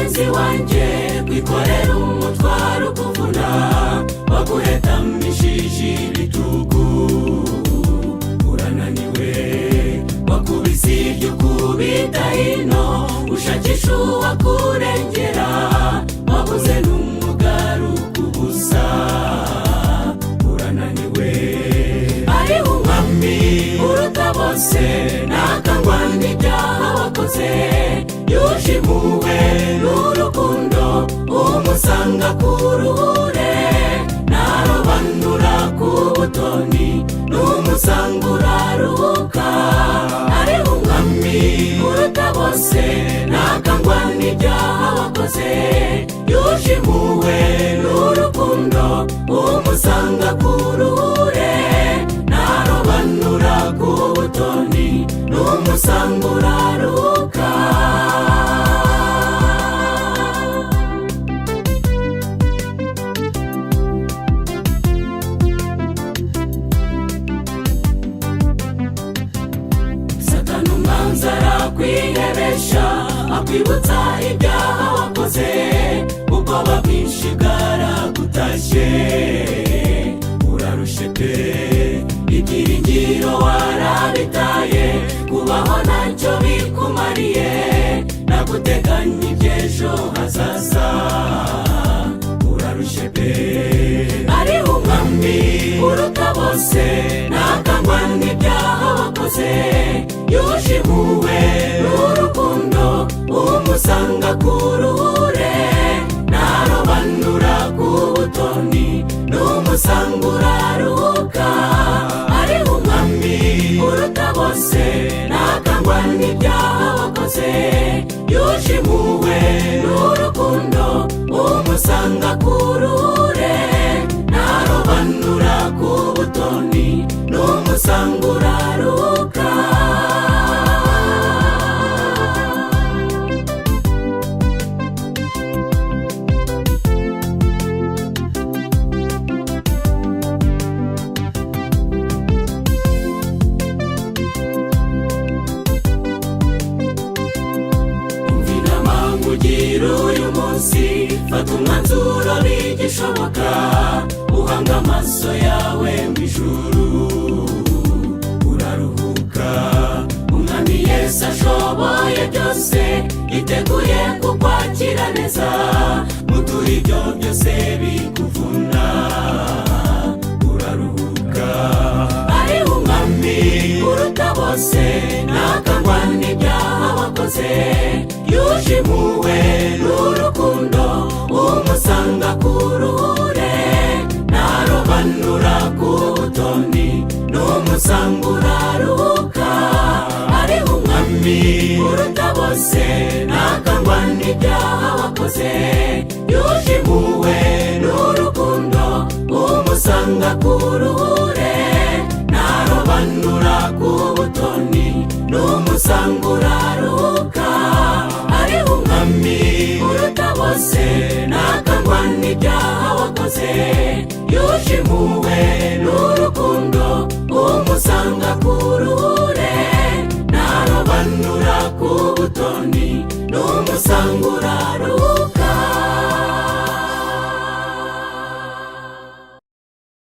mugenzi wanjye, kwikorera umutwaro ukuvuna, waguhetamishije ibitugu. Urananiwe, wakubise iryo kubita hino, ushakisha uwakurengera, wabuze n'umugaruka ubusa. Urananiwe, ariho umwami uruta bose, ntakangwa n'ibyaha wakoze, yuje impuhwe n'urukundo, umusanga ku ruhure, narobanura ku butoni, n'umusanga uraruhuka. Ariho umwami uruta bose, ntakangwa n'ibyaha wakoze, yuje impuhwe n'urukundo, umusanga ku ruhure, narobanura ku butoni, n'umusanga uraruhuka. Satani umwanzi arakwihebesha, akwibutsa ibyaha wakoze, ubwoba bwinshi bwaragutashye. Urarushe pe, ibyiringiro warabitaye, kubaho ntacyo bikumariye, naguteganya iby'ejo hazaza. Urarushe pe, ariho umwami uruta bose, ntakangwa n'ibyaha wakoze, yuje impuhwe n'urukundo, umusanga ku ruhure, narobanura ku butoni, n'umusanga uraruhuka. Ariho umwami uruta bose, ntakangwa n'ibyaha wakoze, yuje impuhwe n'urukundo, umusanga ku ruhure, narobanura ku butoni, n'umusanga uraruhuka. Ugira uyu munsi, fata umwanzuro bigishoboka, uhanga amaso yawe mu ijuru, uraruhuka. Umwami Yesu ashoboye byose, yiteguye kukwakira neza, mutura ibyo byose bikuvuna. Uraruhuka, ariho umwami uruta bose, ntakangwa n'ibyaha wakoze, yuje impuhwe n'urukundo, umusanga ku ruhure, narobanura ku butoni, n'umusanga uraruhuka. Ariho umwami uruta bose, ntakangwa n'ibyaha wakoze, yuje impuhwe n'urukundo, umusanga ku ruhure, narobanura ku butoni, n'umusanga uraruhuka. Ariho umwami uruta bose, ntakangwa n'ibyaha wakoze, yuje impuhwe n'urukundo, umusanga ku ruhure, narobanura ku butoni, n'umusanga uraruhuka.